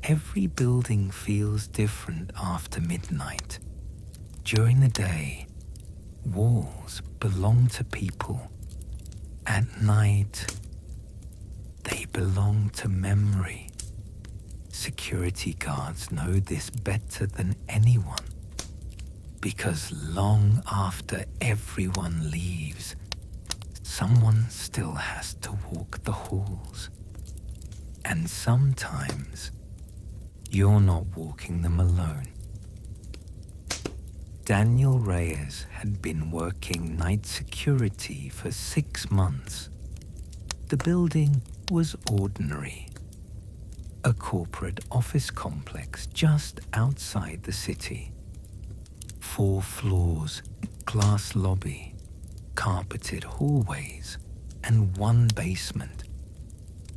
Every building feels different after midnight. During the day, walls belong to people. At night, they belong to memory. Security guards know this better than anyone, because long after everyone leaves, someone still has to walk the halls. And sometimes, you're not walking them alone. Daniel Reyes had been working night security for 6 months. The building was ordinary. A corporate office complex just outside the city. 4 floors, glass lobby, carpeted hallways, and 1 basement.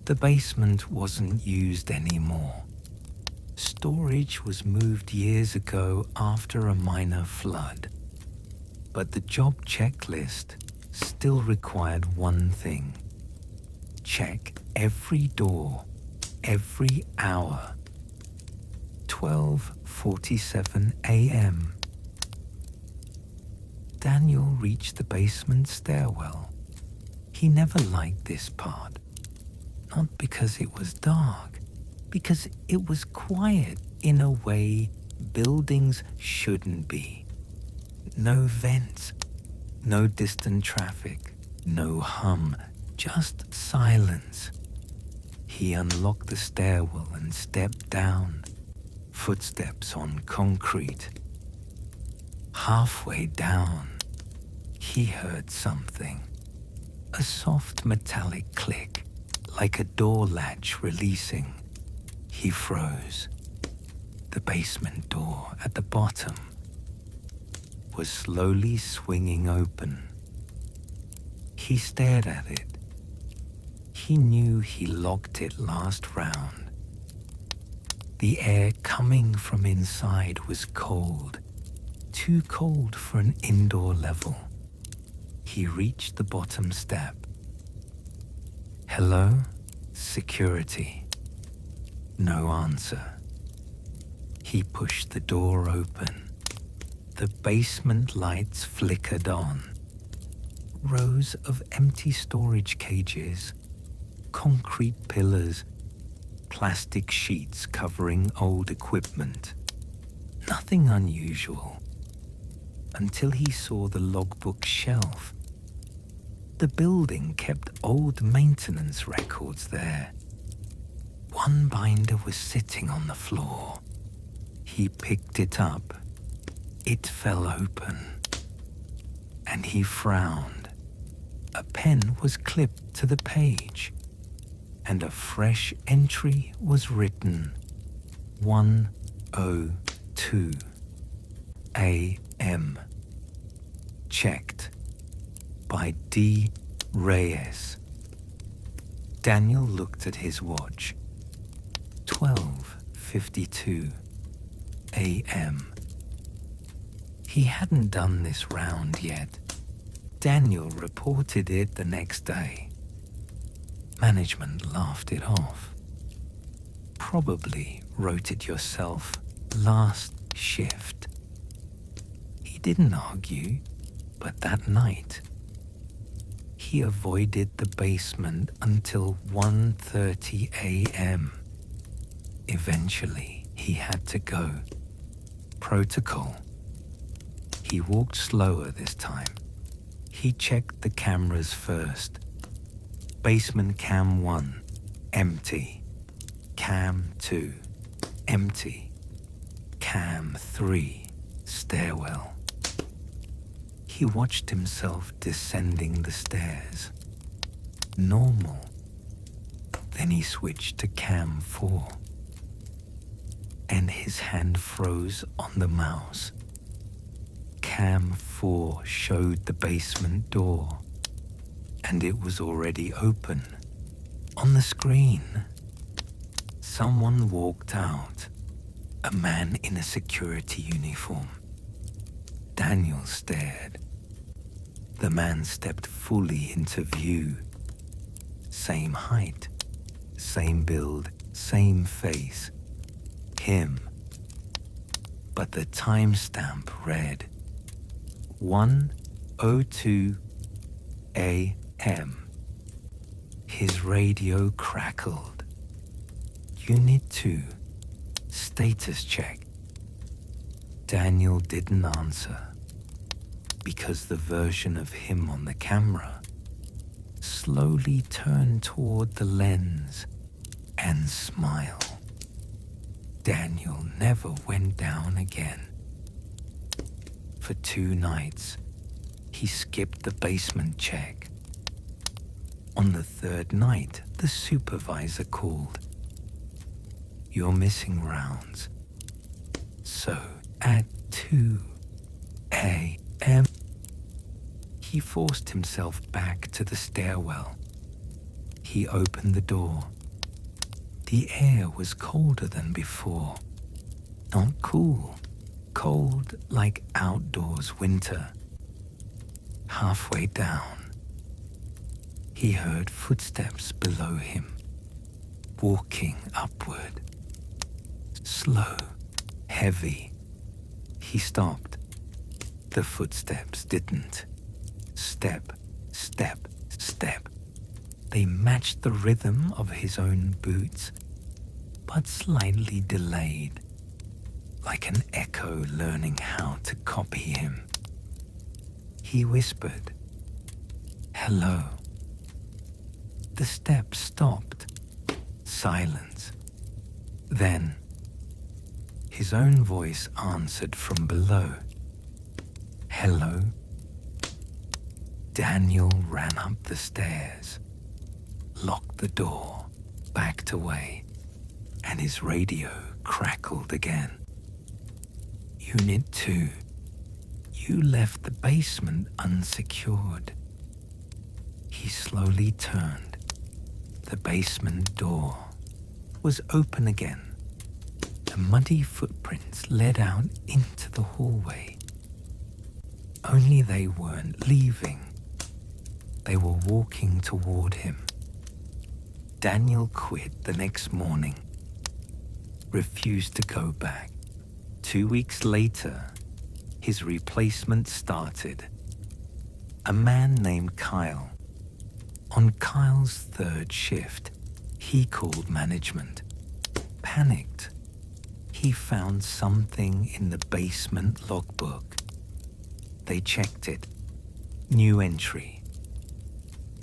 The basement wasn't used anymore. Storage was moved years ago after a minor flood. But the job checklist still required one thing. Check every door, every hour. 12:47 a.m. Daniel reached the basement stairwell. He never liked this part. Not because it was dark, because it was quiet in a way buildings shouldn't be. No vents, no distant traffic, no hum, just silence. He unlocked the stairwell and stepped down, footsteps on concrete. Halfway down, he heard something. A soft metallic click, like a door latch releasing. He froze. The basement door at the bottom was slowly swinging open. He stared at it. He knew he locked it last round. The air coming from inside was cold, too cold for an indoor level. He reached the bottom step. Hello, security. No answer. He pushed the door open. The basement lights flickered on. Rows of empty storage cages, concrete pillars, plastic sheets covering old equipment. Nothing unusual. Until he saw the logbook shelf. The building kept old maintenance records there. One binder was sitting on the floor. He picked it up. It fell open. And he frowned. A pen was clipped to the page. And a fresh entry was written. 1:02 a.m. Checked by D. Reyes. Daniel looked at his watch. 12:52 a.m. He hadn't done this round yet. Daniel reported it the next day. Management laughed it off. Probably wrote it yourself. Last shift. He didn't argue, but that night, he avoided the basement until 1:30 a.m. Eventually, he had to go. Protocol. He walked slower this time. He checked the cameras first. Basement cam 1, empty. Cam 2, empty. Cam 3, stairwell. He watched himself descending the stairs. Normal. Then he switched to cam 4. And his hand froze on the mouse. Cam 4 showed the basement door. And it was already open. On the screen. Someone walked out. A man in a security uniform. Daniel stared. The man stepped fully into view. Same height, same build, same face. him. But the timestamp read 1:02 a.m. His radio crackled. Unit 2, status check. Daniel didn't answer because the version of him on the camera slowly turned toward the lens and smiled. Daniel never went down again. For 2 nights, he skipped the basement check. On the 3rd night, the supervisor called. "You're missing rounds." So at 2 a.m., he forced himself back to the stairwell. He opened the door. The air was colder than before. Not cool, cold like outdoors winter. Halfway down, he heard footsteps below him, walking upward. Slow, heavy. He stopped. The footsteps didn't. Step, step, step. They matched the rhythm of his own boots, but slightly delayed, like an echo learning how to copy him. He whispered, "Hello." The steps stopped. Silence. Then, his own voice answered from below. "Hello." Daniel ran up the stairs, locked the door, backed away, and his radio crackled again. "Unit 2, you left the basement unsecured." He slowly turned. The basement door was open again. The muddy footprints led out into the hallway. Only they weren't leaving. They were walking toward him. Daniel quit the next morning, refused to go back. 2 weeks later, his replacement started. A man named Kyle. On Kyle's 3rd shift, he called management. Panicked. He found something in the basement logbook. They checked it. New entry.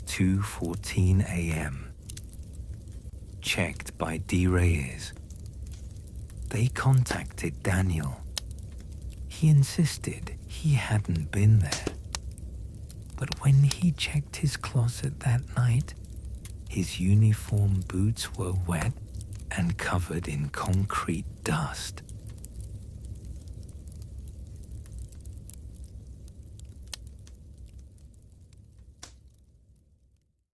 2:14 a.m. Checked by D. Reyes. They contacted Daniel. He insisted he hadn't been there. But when he checked his closet that night, his uniform boots were wet and covered in concrete dust.